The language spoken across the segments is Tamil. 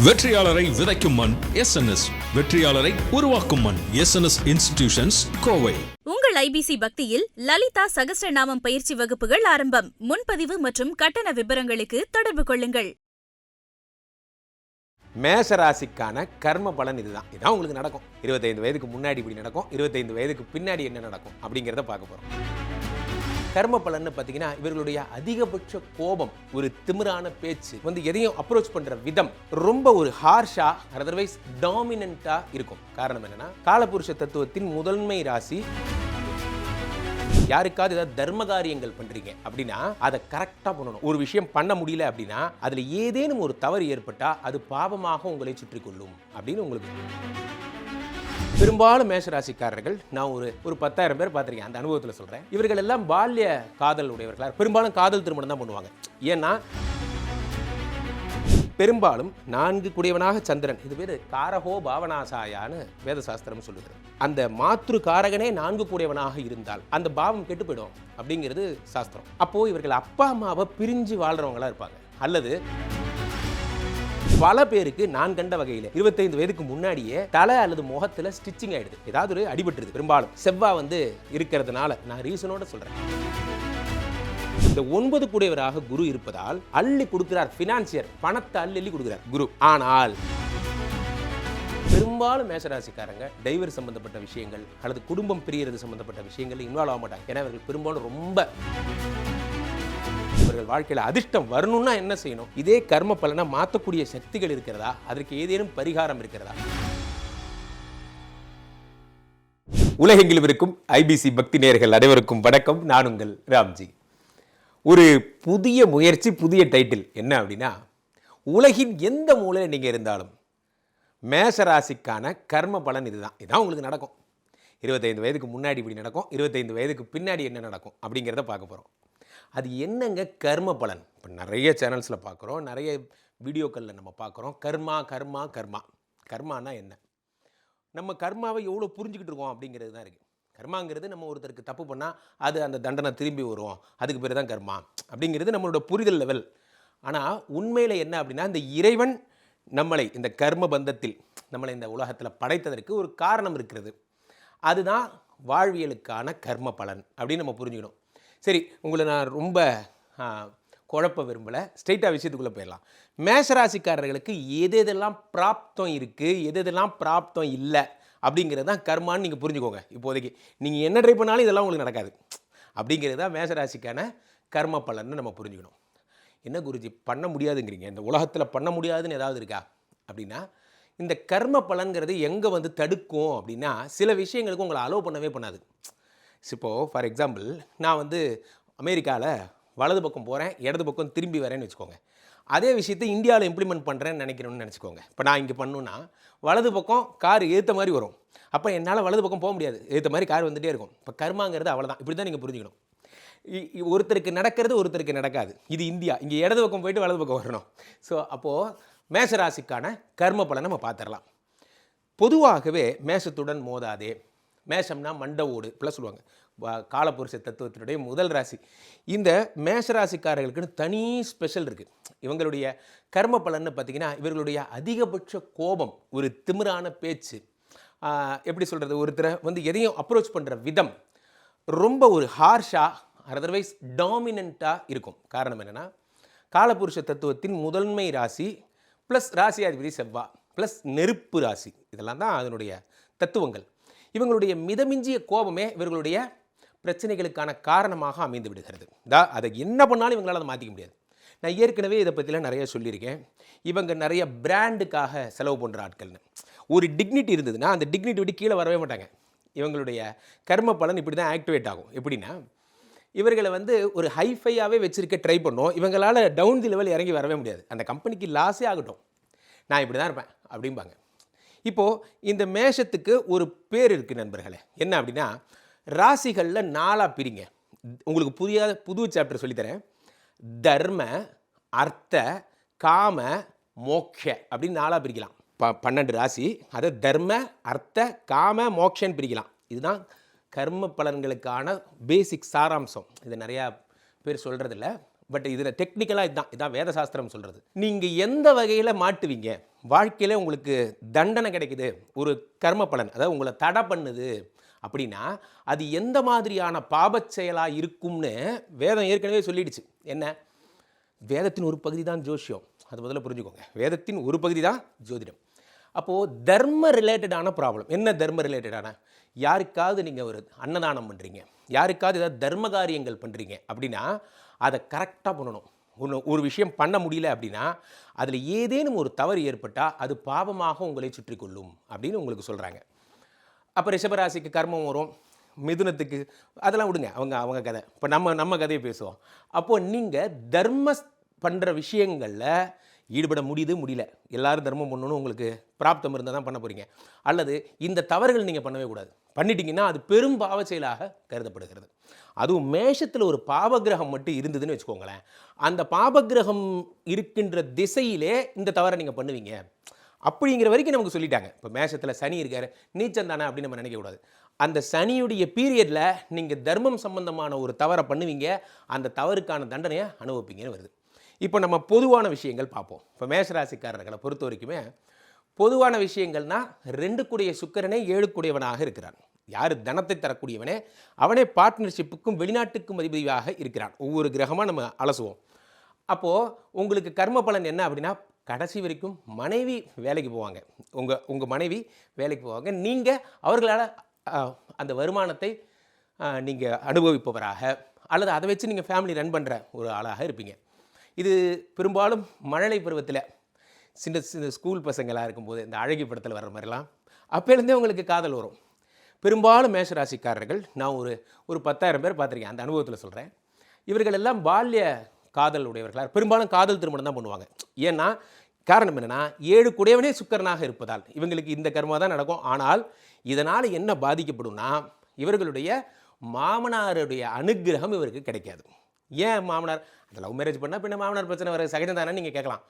வெற்றியாளரை விதைக்கும் மண் எஸ்என்எஸ், வெற்றியாளரை உருவாக்கும் மண் எஸ்என்எஸ் இன்ஸ்டிடியூஷன்ஸ், கோவை. உங்கள் ஐபிசி பக்தியில் லலிதா சகஸ்ரநாமம் பயிற்சி வகுப்புகள் ஆரம்பம். முன்பதிவு மற்றும் கட்டண விபரங்களுக்கு தொடர்பு கொள்ளுங்கள். மேஷராசிக்கான கர்ம பலன் இதுதான் உங்களுக்கு நடக்கும். 25 வயதுக்கு முன்னாடி இப்படி நடக்கும், 25 வயதுக்கு பின்னாடி என்ன நடக்கும் அப்படிங்கிறத பார்க்க போகிறோம். கர்ம பலன்னு பார்த்தீங்கன்னா, இவர்களுடைய அதிகபட்ச கோபம், ஒரு திமிரான பேச்சு, எதையும் அப்ரோச் பண்ற விதம் ரொம்ப ஒரு ஹார்ஷா, அதர்வைஸ் டாமினண்டா இருக்கும். காரணம் என்னன்னா, காலபுருஷ தத்துவத்தின் முதன்மை ராசி. யாருக்காவது ஏதாவது தர்ம காரியங்கள் பண்றீங்க அப்படின்னா அதை கரெக்டா பண்ணணும். ஒரு விஷயம் பண்ண முடியல அப்படின்னா அதுல ஏதேனும் ஒரு தவறு ஏற்பட்டா அது பாவமாக உங்களை சுற்றி கொள்ளும் அப்படின்னு உங்களுக்கு பெரும்பாலும் மேஷராசிக்காரர்கள், நான் ஒரு 10,000 பேர் பார்த்திருக்கேன், அந்த அனுபவத்தில் சொல்றேன். இவர்கள் எல்லாம் பால்ய காதல் உடையவர்களாக, பெரும்பாலும் காதல் திருமணம் தான் பண்ணுவாங்க. ஏன்னா பெரும்பாலும் 4 குடையவனாக சந்திரன், இது பேர் காரகோ பாவனாசாயான்னு வேத சாஸ்திரம் சொல்லுகிறது. அந்த மாத்ரு காரகனே 4 கூடையவனாக இருந்தால் அந்த பாவம் கெட்டு போயிடும் அப்படிங்கிறது சாஸ்திரம். அப்போ இவர்கள் அப்பா அம்மாவை பிரிஞ்சு வாழ்றவங்களா இருப்பாங்க. அல்லது பல பேருக்கு நான் கண்ட வகையில் 25 வயதுக்கு முன்னாடியே தலை அல்லது முகத்துல ஸ்டிச்சிங் ஆயிடுது, ஏதாவது ஒரு அடிபட்டுருது. பெரும்பாலும் செவ்வாய் இருக்கிறதுனால, நான் ரீசனோட சொல்றேன். இந்த 9 கூடையவராக குரு இருப்பதால் அள்ளி கொடுக்கிறார். பினான்சியர், பணத்தை அள்ளி கொடுக்கிறார் குரு. ஆனால் பெரும்பாலும் மேஷராசிக்காரங்க டைவர்ஸ் சம்பந்தப்பட்ட விஷயங்கள் அல்லது குடும்பம் பிரியறது சம்பந்தப்பட்ட விஷயங்கள் இன்வால்வ் ஆக மாட்டாங்க. ஏன்னா இவர்கள் பெரும்பாலும் ரொம்ப இவர்கள் வாழ்க்கையில் அதிர்ஷ்டம் வரணும்னா என்ன செய்யணும்? இதே கர்ம பலனை மாற்றக்கூடிய சக்திகள் இருக்கிறதா? அதற்கு ஏதேனும் பரிகாரம் இருக்கிறதா? உலகெங்கிலும் இருக்கும் ஐபிசி பக்தி நேயர்கள் அனைவருக்கும் வணக்கம். நான் உங்கள் ராம்ஜி. ஒரு புதிய முயற்சி, புதிய டைட்டில் என்ன அப்படின்னா, உலகின் எந்த மூலையில் நீங்கள் இருந்தாலும் மேஷராசிக்கான கர்ம பலன் இதுதான் உங்களுக்கு நடக்கும். 25 வயதுக்கு முன்னாடி இப்படி நடக்கும், 25 வயதுக்கு பின்னாடி என்ன நடக்கும் அப்படிங்கிறத பார்க்க போகிறோம். அது என்னங்க கர்ம பலன்? இப்போ நிறைய சேனல்ஸில் பார்க்குறோம், நிறைய வீடியோக்களில் நம்ம பார்க்குறோம். கர்மா கர்மா கர்மா. கர்மானா என்ன? நம்ம கர்மாவை எவ்வளோ புரிஞ்சுக்கிட்டு இருக்கோம் அப்படிங்கிறது தான் இருக்குது. கர்மாங்கிறது நம்ம ஒருத்தருக்கு தப்பு பண்ணால் அது அந்த தண்டனை திரும்பி வரும், அதுக்கு பேர் தான் கர்மா அப்படிங்கிறது நம்மளோட புரிதல் லெவல். ஆனால் உண்மையில் என்ன அப்படின்னா, இந்த இறைவன் நம்மளை இந்த கர்ம பந்தத்தில் நம்மளை இந்த உலகத்தில் படைத்ததற்கு ஒரு காரணம் இருக்கிறது. அதுதான் வாழ்வியலுக்கான கர்ம பலன் அப்படின்னு நம்ம புரிஞ்சுக்கணும். சரி, உங்களை நான் ரொம்ப குழப்ப விரும்பலை, ஸ்ட்ரெயிட்டாக விஷயத்துக்குள்ளே போயிடலாம். மேஷராசிக்காரர்களுக்கு எதெல்லாம் பிராப்தம் இருக்குது, எதெல்லாம் பிராப்தம் இல்லை அப்படிங்கிறது தான் கர்மான்னு நீங்கள் புரிஞ்சுக்கோங்க. இப்போதைக்கு நீங்கள் என்ன ட்ரை பண்ணாலும் இதெல்லாம் உங்களுக்கு நடக்காது அப்படிங்கிறது தான் மேஷராசிக்கான கர்ம பலன்னு நம்ம புரிஞ்சுக்கணும். என்ன குருஜி பண்ண முடியாதுங்கிறீங்க, இந்த உலகத்தில் பண்ண முடியாதுன்னு ஏதாவது இருக்கா அப்படின்னா, இந்த கர்ம பலன்கிறது எங்கே தடுக்கும் அப்படின்னா, சில விஷயங்களுக்கு உங்களை அலோவ் பண்ணவே பண்ணாது. இப்போது ஃபார் எக்ஸாம்பிள், நான் அமெரிக்காவில் வலது பக்கம் போகிறேன், இடது பக்கம் திரும்பி வரேன்னு வச்சுக்கோங்க. அதே விஷயத்தை இந்தியாவில் இம்ப்ளிமெண்ட் பண்ணுறேன்னு நினைக்கிறோன்னு நினச்சிக்கோங்க. இப்போ நான் இங்கே பண்ணணுன்னா வலது பக்கம் கார் ஏற்ற மாதிரி வரும், அப்போ என்னால் வலது பக்கம் போக முடியாது, ஏற்ற மாதிரி கார் வந்துகிட்டே இருக்கும். இப்போ கர்மாங்கிறது அவ்வளோதான். இப்படி தான் நீங்கள் புரிஞ்சுக்கணும். ஒருத்தருக்கு நடக்கிறது ஒருத்தருக்கு நடக்காது. இது இந்தியா, இங்கே இடது பக்கம் போயிட்டு வலது பக்கம் வரணும். ஸோ அப்போது மேஷராசிக்கான கர்ம பலனை நம்ம பார்த்துடலாம். பொதுவாகவே மேஷத்துடன் மோதாதே. மேஷம்னா மண்ட ஓடு ப்ளஸ் சொல்லுவாங்க, காலபுருஷ தத்துவத்தினுடைய முதல் ராசி. இந்த மேஷராசிக்காரர்களுக்குன்னு தனி ஸ்பெஷல் இருக்குது. இவங்களுடைய கர்ம பலன்னு பார்த்திங்கன்னா, இவர்களுடைய அதிகபட்ச கோபம், ஒரு திமிரான பேச்சு, எப்படி சொல்கிறது, ஒருத்தரை எதையும் அப்ரோச் பண்ணுற விதம் ரொம்ப ஒரு ஹார்ஷா, அதர்வைஸ் டாமினண்ட்டாக இருக்கும். காரணம் என்னென்னா, காலபுருஷ தத்துவத்தின் முதன்மை ராசி ப்ளஸ் ராசியாதிபதி செவ்வாய் ப்ளஸ் நெருப்பு ராசி, இதெல்லாம் தான் அதனுடைய தத்துவங்கள். இவங்களுடைய மிதமிஞ்சிய கோபமே இவர்களுடைய பிரச்சனைகளுக்கான காரணமாக அமைந்து விடுகிறது. அதை என்ன பண்ணாலும் இவங்களால் அதை மாற்றிக்க முடியாது. நான் ஏற்கனவே இதை பற்றிலாம் நிறைய சொல்லியிருக்கேன். இவங்க நிறைய பிராண்டுக்காக செலவு பண்ணுற ஆட்கள்னு. ஒரு டிக்னிட்டி இருந்ததுன்னா அந்த டிக்னிட்டி விட்டு கீழே வரவே மாட்டாங்க. இவங்களுடைய கர்ம பலன் இப்படி தான் ஆக்டிவேட் ஆகும். எப்படின்னா, இவர்களை ஒரு ஹைஃபையாகவே வச்சுருக்க ட்ரை பண்ணோம், இவங்களால் டவுன் தி லெவல் இறங்கி வரவே முடியாது. அந்த கம்பெனிக்கு லாஸே ஆகட்டும், நான் இப்படி தான் இருப்பேன் அப்படிம்பாங்க. இப்போது இந்த மேஷத்துக்கு ஒரு பேர் இருக்குது நண்பர்களே. என்ன அப்படின்னா, ராசிகளில் 4 பிரிங்க. உங்களுக்கு புது சாப்டர் சொல்லித்தரேன். தர்ம, அர்த்த, காம, மோக்ஷ அப்படின்னு 4 பிரிக்கலாம். 12 ராசி, அதை தர்ம, அர்த்த, காம, மோக்ஷன்னு பிரிக்கலாம். இதுதான் கர்ம பலன்களுக்கான பேசிக் சாராம்சம். இது நிறையா பேர் சொல்கிறதில்ல. பட் இதில் டெக்னிக்கலாக இதான் வேத சாஸ்திரம் சொல்கிறது. நீங்கள் எந்த வகையில் மாட்டுவீங்க, வாழ்க்கையில் உங்களுக்கு தண்டனை கிடைக்குது, ஒரு கர்ம பலன், அதாவது உங்களை தடை பண்ணுது அப்படின்னா அது எந்த மாதிரியான பாபச் செயலாக இருக்கும்னு வேதம் ஏற்கனவே சொல்லிடுச்சு. என்ன? வேதத்தின் ஒரு பகுதி தான் ஜோசியம். அது முதல்ல புரிஞ்சுக்கோங்க. வேதத்தின் ஒரு பகுதி தான் ஜோதிடம். அப்போது தர்ம ரிலேட்டடான ப்ராப்ளம் என்ன? தர்ம ரிலேட்டடான யாருக்காவது நீங்கள் ஒரு அன்னதானம் பண்ணுறீங்க, யாருக்காவது ஏதாவது தர்ம காரியங்கள் பண்ணுறீங்க அப்படின்னா அதை கரெக்டாக பண்ணணும். ஒரு விஷயம் பண்ண முடியல அப்படின்னா அதில் ஏதேனும் ஒரு தவறு ஏற்பட்டால் அது பாவமாக உங்களை சுற்றி கொள்ளும் அப்படின்னு உங்களுக்கு சொல்கிறாங்க. அப்போ ரிஷபராசிக்கு கர்மம் வரும், மிதுனத்துக்கு அதெல்லாம் விடுங்க, அவங்க கதை. இப்போ நம்ம கதையை பேசுவோம். அப்போது நீங்கள் தர்ம பண்ணுற விஷயங்களில் ஈடுபட முடியல, எல்லாரும் தர்மம் பண்ணணும், உங்களுக்கு பிராப்தம் இருந்தால் தான் பண்ண போகிறீங்க. அல்லது இந்த தவறுகள் நீங்கள் பண்ணவே கூடாது, பண்ணிட்டீங்கன்னா அது பெரும் பாவ செயலாக கருதப்படுகிறது. அதுவும் மேஷத்தில் ஒரு பாவகிரகம் மட்டும் இருந்ததுன்னு வச்சுக்கோங்களேன், அந்த பாவகிரகம் இருக்கின்ற திசையிலே இந்த தவறை நீங்கள் பண்ணுவீங்க அப்படிங்கிற வரைக்கும் நமக்கு சொல்லிட்டாங்க. இப்போ மேஷத்தில் சனி இருக்கார், நீச்சம் தானே அப்படின்னு நம்ம நினைக்கக்கூடாது. அந்த சனியுடைய பீரியடில் நீங்கள் தர்மம் சம்பந்தமான ஒரு தவறை பண்ணுவீங்க, அந்த தவறுக்கான தண்டனையை அனுபவிப்பீங்கன்னு வருது. இப்போ நம்ம பொதுவான விஷயங்கள் பார்ப்போம். இப்போ மேஷராசிக்காரர்களை பொறுத்த வரைக்குமே பொதுவான விஷயங்கள்னால் 2 கூடிய சுக்கிரனே 7 கூடியவனாக இருக்கிறான். யார் தனத்தை தரக்கூடியவனே அவனே பார்ட்னர்ஷிப்புக்கும் வெளிநாட்டுக்கும் அதிபதியாக இருக்கிறான். ஒவ்வொரு கிரகமாக நம்ம அலசுவோம். அப்போது உங்களுக்கு கர்ம பலன் என்ன அப்படின்னா கடைசி வரைக்கும் மனைவி வேலைக்கு போவாங்க, உங்கள் மனைவி வேலைக்கு போவாங்க, நீங்கள் அவர்களால் அந்த வருமானத்தை நீங்கள் அனுபவிப்பவராக அல்லது அதை வச்சு நீங்கள் ஃபேமிலி ரன் பண்ணுற ஒரு ஆளாக இருப்பீங்க. இது பெரும்பாலும் மழலை பருவத்தில் சின்ன ஸ்கூல் பசங்களாக இருக்கும்போது இந்த அழகி படத்தில் வர்ற மாதிரிலாம் அப்போலேருந்தே உங்களுக்கு காதல் வரும். பெரும்பாலும் மேஷராசிக்காரர்கள் நான் ஒரு 10,000 பேர் பார்த்துருக்கேன், அந்த அனுபவத்தில் சொல்கிறேன். இவர்கள் எல்லாம் பால்ய காதல் உடையவர்களாக பெரும்பாலும் காதல் திருமணம் தான் பண்ணுவாங்க. ஏன்னா காரணம் என்னென்னா 7 கூடியவனே சுக்கிரனாக இருப்பதால் இவங்களுக்கு இந்த கர்மா தான் நடக்கும். ஆனால் இதனால் என்ன பாதிக்கப்படும்னா இவர்களுடைய மாமனாருடைய அனுகிரகம் இவருக்கு கிடைக்காது. ஏன் மாமனார் அந்த லவ் மேரேஜ் பண்ணால் பின்ன மாமனார் பிரச்சனை வர சகஜம் தானே நீங்கள் கேட்கலாம்.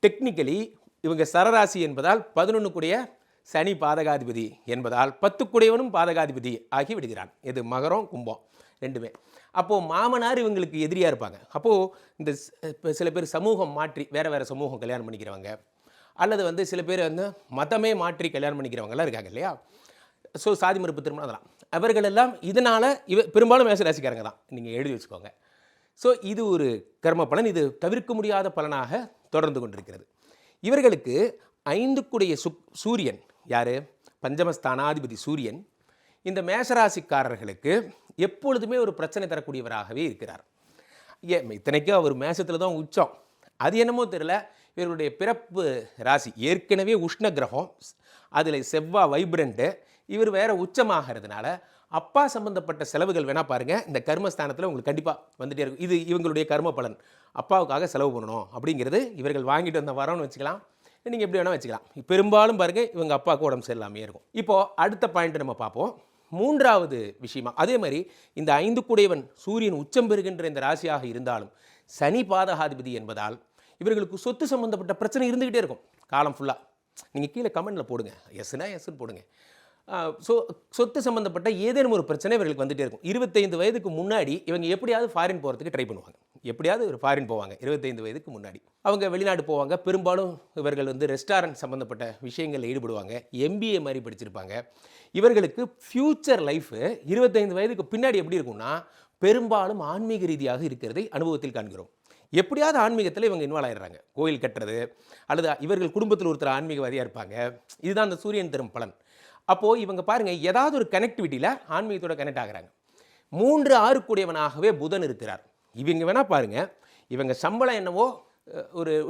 டெக்னிக்கலி இவங்க சரராசி என்பதால் 11 கூடிய சனி பாதகாதிபதி என்பதால் 10 கூடியவனும் பாதகாதிபதி ஆகி விடுகிறான். இது மகரம் கும்பம் ரெண்டுமே. அப்போது மாமனார் இவங்களுக்கு எதிரியாக இருப்பாங்க. அப்போது இந்த இப்போ சில பேர் சமூகம் மாற்றி வேறு சமூகம் கல்யாணம் பண்ணிக்கிறவங்க, அல்லது சில பேர் மதமே மாற்றி கல்யாணம் பண்ணிக்கிறவங்கலாம் இருக்காங்க இல்லையா. ஸோ சாதி மறுப்பு திருமணம் அதெல்லாம் அவர்களெல்லாம் இதனால் பெரும்பாலும் மேஷராசிக்காரங்க தான், நீங்கள் எழுதி வச்சுக்கோங்க. ஸோ இது ஒரு கர்ம பலன், இது தவிர்க்க முடியாத பலனாக தொடர்ந்து கொண்டிருக்கிறது. இவர்களுக்கு 5 கூடிய சூரியன் யார்? பஞ்சமஸ்தானாதிபதி சூரியன் இந்த மேஷராசிக்காரர்களுக்கு எப்பொழுதுமே ஒரு பிரச்சனை தரக்கூடியவராகவே இருக்கிறார். இத்தனைக்கும் அவர் மேஷத்தில் தான் உச்சம். அது என்னமோ தெரியல, இவருடைய பிறப்பு ராசி ஏற்கனவே உஷ்ண கிரகம், அதில் செவ்வாய் வைப்ரண்ட்டு, இவர் வேறு உச்சமாகிறதுனால அப்பா சம்பந்தப்பட்ட செலவுகள் வேணால் பாருங்கள், இந்த கர்மஸ்தானத்தில் உங்களுக்கு கண்டிப்பாக வந்துகிட்டே இருக்கும். இது இவங்களுடைய கர்ம பலன். அப்பாவுக்காக செலவு பண்ணணும் அப்படிங்கிறது இவர்கள் வாங்கிட்டு வந்த வரம்னு வச்சுக்கலாம், நீங்கள் எப்படி வேணால் வச்சுக்கலாம். பெரும்பாலும் பாருங்கள் இவங்க அப்பாவுக்கு உடம்பு சரியில்லாமே இருக்கும். இப்போது அடுத்த பாயிண்ட் நம்ம பார்ப்போம். 3வது விஷயமா அதே மாதிரி இந்த 5 கூடியவன் சூரியன் உச்சம் பெறுகின்ற இந்த ராசியாக இருந்தாலும் சனி பாதகாதிபதி என்பதால் இவர்களுக்கு சொத்து சம்பந்தப்பட்ட பிரச்சனை இருந்துக்கிட்டே இருக்கும் காலம் ஃபுல்லாக. நீங்கள் கீழே கமெண்டில் போடுங்க, எஸ்னா எஸ்ன்னு போடுங்க. ஸோ சொத்து சம்மந்தப்பட்ட ஏதேனும் ஒரு பிரச்சனை இவர்களுக்கு வந்துகிட்டே இருக்கும். 25 வயதுக்கு முன்னாடி இவங்க எப்படியாவது ஃபாரின் போகிறதுக்கு ட்ரை பண்ணுவாங்க, எப்படியாவது ஒரு ஃபாரின் போவாங்க. 25 வயதுக்கு முன்னாடி அவங்க வெளிநாடு போவாங்க. பெரும்பாலும் இவர்கள் ரெஸ்டாரண்ட் சம்மந்தப்பட்ட விஷயங்களில் ஈடுபடுவாங்க. MBA மாதிரி படிச்சிருப்பாங்க. இவர்களுக்கு ஃப்யூச்சர் லைஃபு 25 வயதுக்கு பின்னாடி எப்படி இருக்கும்னா பெரும்பாலும் ஆன்மீக ரீதியாக இருக்கிறதை அனுபவத்தில் காண்கிறோம். எப்படியாவது ஆன்மீகத்தில் இவங்க இன்வால்வ் ஆகிடுறாங்க. கோயில் கட்டுறது அல்லது இவர்கள் குடும்பத்தில் ஒருத்தர் ஆன்மீகவாதியாக இருப்பாங்க. இதுதான் அந்த சூரியன் தரும் பலன். அப்போது இவங்க பாருங்கள் ஏதாவது ஒரு கனெக்டிவிட்டியில் ஆன்மீகத்தோட கனெக்ட் ஆகிறாங்க. 3, 6 கூடியவனாகவே புதன் இருக்கிறார். இவங்க வேணால் பாருங்கள், இவங்க சம்பளம் என்னவோ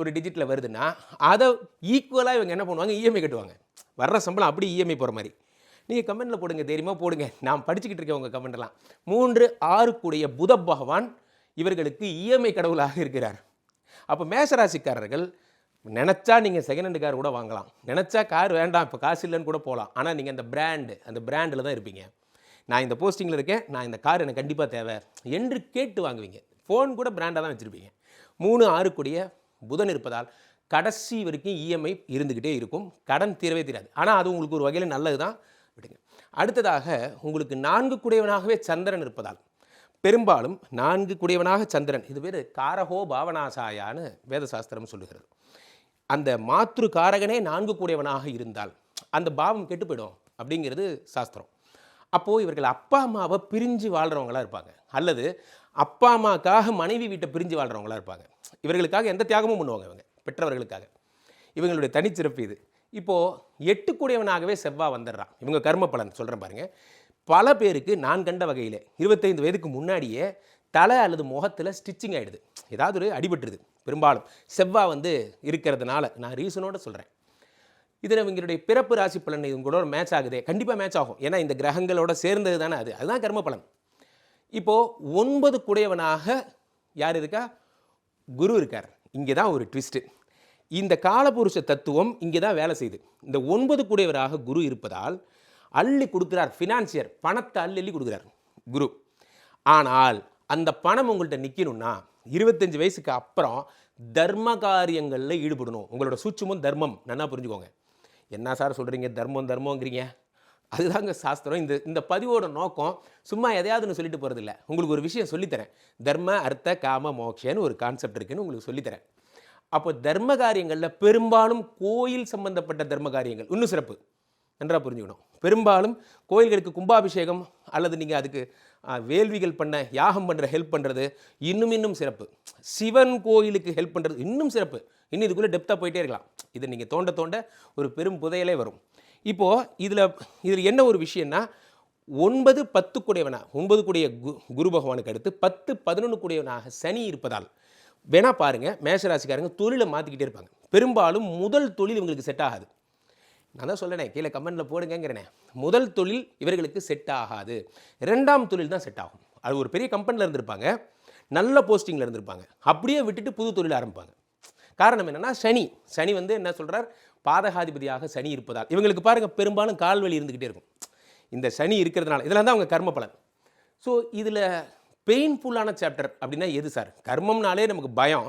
ஒரு டிஜிட்டில் வருதுன்னா அதை ஈக்குவலாக இவங்க என்ன பண்ணுவாங்க, EMI கட்டுவாங்க. வர்ற சம்பளம் அப்படி EMI போகிற மாதிரி. நீங்கள் கமெண்டில் போடுங்க, தைரியமாக போடுங்க, நான் படிச்சுக்கிட்டு இருக்கேன் உங்கள் கமெண்ட்லாம். 3, 6 கூடிய புத பகவான் இவர்களுக்கு EMI கடவுளாக இருக்கிறார். அப்போ மேஷராசிக்காரர்கள் நினச்சா நீங்கள் செகண்ட் ஹேண்டு கார் கூட வாங்கலாம், நினச்சா கார் வேண்டாம் இப்போ காசு இல்லைன்னு கூட போகலாம். ஆனால் நீங்கள் அந்த பிராண்டில் தான் இருப்பீங்க. நான் இந்த போஸ்டிங்கில் இருக்கேன், நான் இந்த கார் எனக்கு கண்டிப்பாக தேவை என்று கேட்டு வாங்குவீங்க. ஃபோன் கூட பிராண்டாக தான் வச்சுருப்பீங்க. 3, 6 கூடிய புதன் இருப்பதால் கடைசி வரைக்கும் EMI இருந்துக்கிட்டே இருக்கும். கடன் தீரவே தீராது. ஆனால் அது உங்களுக்கு ஒரு வகையில் நல்லது தான், விடுங்க. அடுத்ததாக உங்களுக்கு 4 கூடியவனாகவே சந்திரன் இருப்பதால் பெரும்பாலும் 4 கூடியவனாக சந்திரன், இது பேர் காரகோ பாவனாசாயான்னு வேதசாஸ்திரம் சொல்லுகிறது. அந்த மாத்ரு காரகனே 4 கூடியவனாக இருந்தால் அந்த பாவம் கெட்டு போயிடும் அப்படிங்கிறது சாஸ்திரம். அப்போது இவர்கள் அப்பா அம்மாவை பிரிஞ்சு வாழ்கிறவங்களாக இருப்பாங்க, அல்லது அப்பா அம்மாவுக்காக மனைவி வீட்டை பிரிஞ்சு வாழ்கிறவங்களாக இருப்பாங்க. இவர்களுக்காக எந்த தியாகமும் பண்ணுவாங்க இவங்க பெற்றவர்களுக்காக. இவங்களுடைய தனிச்சிறப்பு இது. இப்போது 8 கூடியவனாகவே செவ்வாய் வந்துடுறான். இவங்க கர்ம பலன் சொல்கிறேன் பாருங்கள். பல பேருக்கு நான் கண்ட வகையில் 25 வயதுக்கு முன்னாடியே தலை அல்லது முகத்தில் ஸ்டிச்சிங் ஆகிடுது, ஏதாவது ஒரு அடிபட்டுருது. பெரும்பாலும் செவ்வாய் இருக்கிறதுனால நான் ரீசனோடு சொல்கிறேன். இதில் இவங்களுடைய பிறப்பு ராசி பலன் இவங்களோட மேட்ச் ஆகுதே, கண்டிப்பாக மேட்ச் ஆகும். ஏன்னா இந்த கிரகங்களோட சேர்ந்தது தானே அதுதான் கர்ம பலன். இப்போது 9 கூடியவனாக யார் இருக்கா? குரு இருக்கார். இங்கே தான் ஒரு ட்விஸ்ட்டு. இந்த காலபுருஷ தத்துவம் இங்கே தான் வேலை செய்யுது. இந்த 9 கூடியவராக குரு இருப்பதால் அள்ளி கொடுக்குறார். ஃபினான்சியர், பணத்தை அள்ளி கொடுக்குறார் குரு. ஆனால் அந்த பணம் உங்கள்கிட்ட நிற்கணும்னா 25 வயசுக்கு அப்புறம் தர்ம காரியங்களில் ஈடுபடணும். உங்களோட சூட்சுமம் தர்மம் நல்லா புரிஞ்சுக்கோங்க. என்ன சார் சொல்கிறீங்க, தர்மங்கிறீங்க? அதுதாங்க சாஸ்திரம். இந்த பதிவோட நோக்கம் சும்மா எதையாவதுன்னு சொல்லிட்டு போகிறதில்ல. உங்களுக்கு ஒரு விஷயம் சொல்லித்தரேன். தர்ம அர்த்த காம மோக்ஷன்னு ஒரு கான்செப்ட் இருக்குன்னு உங்களுக்கு சொல்லித்தரேன். அப்போ தர்ம காரியங்களில் பெரும்பாலும் கோயில் சம்பந்தப்பட்ட தர்ம காரியங்கள் இன்னும் சிறப்பு, நன்றாக புரிஞ்சுக்கணும். பெரும்பாலும் கோயில்களுக்கு கும்பாபிஷேகம் அல்லது நீங்கள் அதுக்கு வேள்விகள் பண்ண யாகம் பண்ணுற ஹெல்ப் பண்ணுறது இன்னும் சிறப்பு. சிவன் கோயிலுக்கு ஹெல்ப் பண்ணுறது இன்னும் சிறப்பு. இன்னும் இதுக்குள்ளே டெப்த்தாக போயிட்டே இருக்கலாம். இதை நீங்கள் தோண்ட ஒரு பெரும் புதையலே வரும். இப்போது இதில் என்ன ஒரு விஷயம்னா 9, 10 கூடியவனா, 9 கூடிய குரு பகவானுக்கு அடுத்து 10, 11 கூடியவனாக சனி இருப்பதால் வேணா பாருங்கள், மேஷராசிக்காரங்க தொழிலை மாற்றிக்கிட்டே இருப்பாங்க. பெரும்பாலும் முதல் தொழில் இவங்களுக்கு செட் ஆகாது. நான் தான் சொல்கிறேனே, கீழே கமெண்ட்டில் போடுங்கிறேனே. முதல் தொழில் இவர்களுக்கு செட் ஆகாது. 2ஆம் தொழில் தான் செட் ஆகும். அது ஒரு பெரிய கம்பெனியில் இருந்திருப்பாங்க, நல்ல போஸ்டிங்கில் இருந்திருப்பாங்க, அப்படியே விட்டுட்டு புது தொழில் ஆரம்பிப்பாங்க. காரணம் என்னென்னா சனி என்ன சொல்கிறார், பாதகாதிபதியாக சனி இருப்பதால் இவங்களுக்கு பாருங்கள் பெரும்பாலும் கால்வலி இருந்துக்கிட்டே இருக்கும். இந்த சனி இருக்கிறதுனால இதெல்லாம் தான் அவங்க கர்ம பலன். ஸோ இதில் பெயின்ஃபுல்லான சாப்டர் அப்படின்னா எது சார்? கர்மம்னாலே நமக்கு பயம்,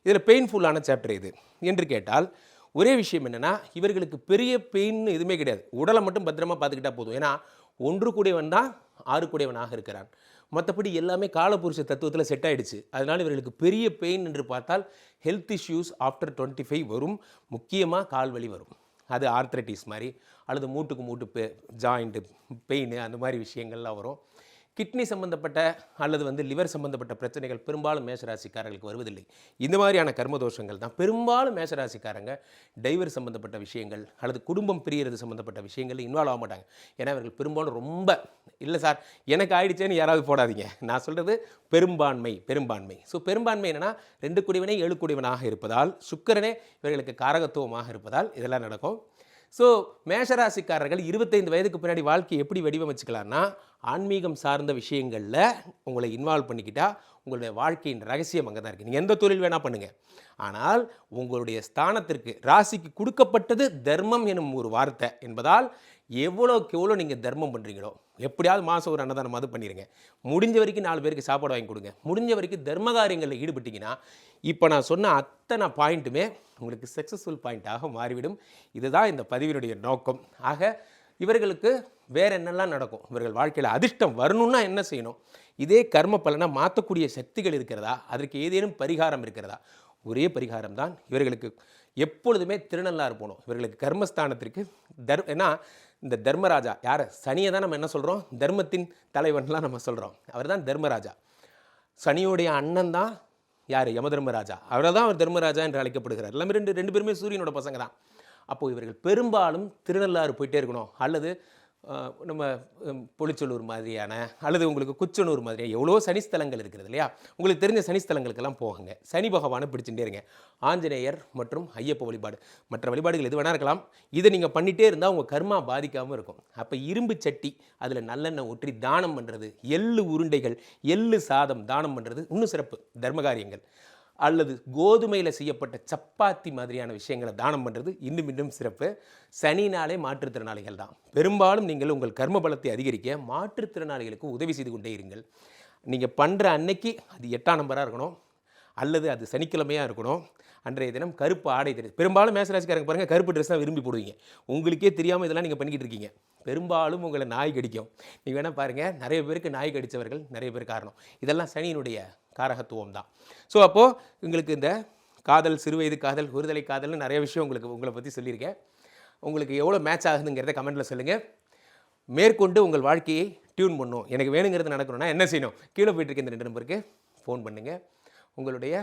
இதில் பெயின்ஃபுல்லான சாப்டர் எது என்று கேட்டால் ஒரே விஷயம் என்னென்னா, இவர்களுக்கு பெரிய பெயின் எதுவுமே கிடையாது. உடலை மட்டும் பத்திரமா பார்த்துக்கிட்டா போதும். ஏன்னா 1 கூடியவன் தான் 6 கூடியவனாக இருக்கிறான். மற்றபடி எல்லாமே காலபுருஷ தத்துவத்தில் செட் ஆகிடுச்சு. அதனால் இவர்களுக்கு பெரிய பெயின் என்று பார்த்தால் ஹெல்த் இஷ்யூஸ் ஆஃப்டர் 25 வரும். முக்கியமாக கால்வலி வரும். அது ஆர்த்ரைட்டிஸ் மாதிரி, அல்லது மூட்டு ஜாயிண்ட்டு பெயின், அந்த மாதிரி விஷயங்கள்லாம் வரும். கிட்னி சம்பந்தப்பட்ட அல்லது லிவர் சம்பந்தப்பட்ட பிரச்சனைகள் பெரும்பாலும் மேஷராசிக்காரர்களுக்கு வருவதில்லை. இந்த மாதிரியான கர்மதோஷங்கள் தான் பெரும்பாலும் மேஷராசிக்காரங்க டைவர்ஸ் சம்பந்தப்பட்ட விஷயங்கள் அல்லது குடும்பம் பிரியறது சம்பந்தப்பட்ட விஷயங்கள் இன்வால்வ் ஆக மாட்டாங்க. ஏன்னா அவர்கள் பெரும்பாலும் ரொம்ப இல்லை சார் எனக்கு ஆயிடுச்சேன்னு யாராவது போடாதீங்க. நான் சொல்கிறது பெரும்பான்மை. ஸோ பெரும்பான்மை என்னென்னா 2 கூடியவனே 7 கூடியவனாக இருப்பதால், சுக்கிரனே இவர்களுக்கு காரகத்துவமாக இருப்பதால் இதெல்லாம் நடக்கும். ஸோ மேஷராசிக்காரர்கள் 25 வயதுக்கு பின்னாடி வாழ்க்கையை எப்படி வடிவமைச்சுக்கலாம்னா, ஆன்மீகம் சார்ந்த விஷயங்களில் உங்களை இன்வால்வ் பண்ணிக்கிட்டால் உங்களுடைய வாழ்க்கையின் ரகசியம் அங்கே தான் இருக்குது. நீங்கள் எந்த தொழில் வேணால் பண்ணுங்கள், ஆனால் உங்களுடைய ஸ்தானத்திற்கு ராசிக்கு கொடுக்கப்பட்டது தர்மம் எனும் ஒரு வார்த்தை என்பதால் எவ்வளோக்கு எவ்வளோ நீங்கள் தர்மம் பண்ணுறீங்களோ, எப்படியாவது மாதம் ஒரு அன்னதானமாவது பண்ணிடுங்க. முடிஞ்ச வரைக்கும் 4 பேருக்கு சாப்பாடு வாங்கி கொடுங்க. முடிஞ்ச வரைக்கும் தர்ம காரியங்களில் ஈடுபட்டிங்கன்னா இப்போ நான் சொன்ன அத்தனை பாயிண்ட்டுமே உங்களுக்கு சக்ஸஸ்ஃபுல் பாயிண்ட்டாக மாறிவிடும். இதுதான் இந்த பதிவினுடைய நோக்கம். ஆக இவர்களுக்கு வேறு என்னெல்லாம் நடக்கும், இவர்கள் வாழ்க்கையில் அதிர்ஷ்டம் வரணும்னா என்ன செய்யணும், இதே கர்ம பலனை மாற்றக்கூடிய சக்திகள் இருக்கிறதா, அதற்கு ஏதேனும் பரிகாரம் இருக்கிறதா? ஒரே பரிகாரம் தான். இவர்களுக்கு எப்பொழுதுமே திருநள்ளாறு போகணும். இவர்களுக்கு கர்மஸ்தானத்திற்கு ஏன்னா இந்த தர்மராஜா யார்? சனியை தான் நம்ம என்ன சொல்கிறோம், தர்மத்தின் தலைவன்லாம் நம்ம சொல்கிறோம். அவர் தான் தர்மராஜா. சனியோடைய அண்ணன் தான் யார்? யமதர்மராஜா. அவரை தான் அவர் தர்மராஜா என்று அழைக்கப்படுகிறார். எல்லாமே ரெண்டு பேருமே சூரியனோட பசங்க தான். அப்போது இவர்கள் பெரும்பாலும் திருநள்ளாறு போயிட்டே இருக்கணும். அல்லது நம்ம பொலிச்சலூர் மாதிரியான, அல்லது உங்களுக்கு குச்சனூர் மாதிரியான எவ்வளோ சனிஸ்தலங்கள் இருக்கிறது இல்லையா, உங்களுக்கு தெரிஞ்ச சனிஸ்தலங்களுக்கெல்லாம் போகுங்க. சனி பகவானை பிடிச்சுட்டே இருங்க. ஆஞ்சநேயர் மற்றும் ஐயப்ப வழிபாடு, மற்ற வழிபாடுகள் எது வேணா இருக்கலாம். இதை நீங்கள் பண்ணிகிட்டே இருந்தால் உங்கள் கர்மா பாதிக்காமல் இருக்கும். அப்போ இரும்பு சட்டி அதில் நல்லெண்ணெய் ஊற்றி தானம் பண்ணுறது, எள்ளு உருண்டைகள், எள்ளு சாதம் தானம் பண்ணுறது இன்னும் சிறப்பு தர்மகாரியங்கள். அல்லது கோதுமையில் செய்யப்பட்ட சப்பாத்தி மாதிரியான விஷயங்களை தானம் பண்ணுறது இன்னும் சிறப்பு. சனினாலே மாற்றுத்திறனாளிகள் தான். பெரும்பாலும் நீங்கள் உங்கள் கர்ம பலத்தை அதிகரிக்க மாற்றுத்திறனாளிகளுக்கு உதவி செய்து கொண்டே இருங்கள். நீங்கள் பண்ணுற அன்னைக்கு அது 8ஆம் நம்பராக இருக்கணும், அல்லது அது சனிக்கிழமையாக இருக்கணும். அன்றைய தினம் கருப்பு ஆடை தெரியுது. பெரும்பாலும் மேஷராசிக்காரங்க பாருங்கள், கருப்பு ட்ரெஸ் தான் விரும்பி போடுவீங்க. உங்களுக்கே தெரியாமல் இதெல்லாம் நீங்கள் பண்ணிக்கிட்டு இருக்கீங்க. பெரும்பாலும் உங்களை நாய் கடிக்கும். நீங்கள் வேணால் பாருங்கள், நிறைய பேருக்கு நாய் கடித்தவர்கள் நிறைய பேர் காரணம். இதெல்லாம் சனியினுடைய காரகத்துவம் தான். ஸோ அப்போது உங்களுக்கு இந்த காதல், சிறுவயது காதல், ஒருதலை காதல்னு நிறைய விஷயம் உங்களை பற்றி சொல்லியிருக்கேன். உங்களுக்கு எவ்வளோ மேட்ச் ஆகுதுங்கிறத கமெண்ட்டில் சொல்லுங்கள். மேற்கொண்டு உங்கள் வாழ்க்கையை டியூன் பண்ணும், எனக்கு வேணுங்கிறது நடக்கணும்னா என்ன செய்யணும்? கீழே போயிட்டுருக்க இந்த 2 நம்பருக்கு ஃபோன் பண்ணுங்கள். உங்களுடைய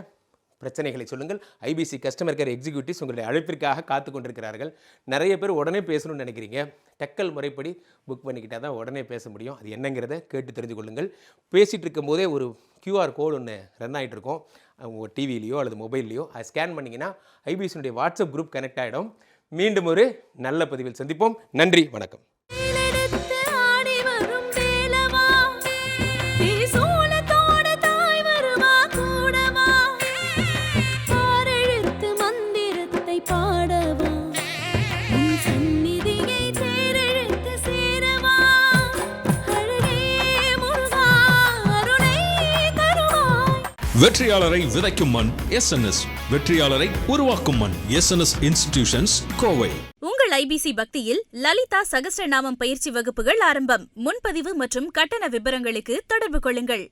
பிரச்சனைகளை சொல்லுங்கள். ஐபிசி கஸ்டமர் கேர் எக்ஸிக்யூட்டிவ்ஸ் உங்களுடைய அழைப்பிற்காக காத்து கொண்டிருக்கிறார்கள். நிறைய பேர் உடனே பேசணும்னு நினைக்கிறீங்க. டக்கல் முறைப்படி புக் பண்ணிக்கிட்டால் தான் உடனே பேச முடியும். அது என்னங்கிறத கேட்டு தெரிஞ்சு கொள்ளுங்கள். பேசிகிட்டு இருக்கும் போதே ஒரு QR கோடு ஒன்று ரன் ஆகிட்டு இருக்கும். உங்கள் டிவிலையோ அல்லது மொபைல்லையோ அதை ஸ்கேன் பண்ணிங்கன்னா ஐபிசியினுடைய வாட்ஸ்அப் குரூப் கனெக்ட் ஆகிடும். மீண்டும் ஒரு நல்ல பதிவில் சந்திப்போம். நன்றி, வணக்கம். வெற்றியாளரை விதைக்கும் மண் SNS, வெற்றியாளரை உருவாக்கும் மண் SNS இன்ஸ்டிடியூஷன்ஸ், கோவை. உங்கள் ஐபிசி பக்தியில் லலிதா சகஸ்ரநாமம் பயிற்சி வகுப்புகள் ஆரம்பம். முன்பதிவு மற்றும் கட்டண விபரங்களுக்கு தொடர்பு கொள்ளுங்கள்.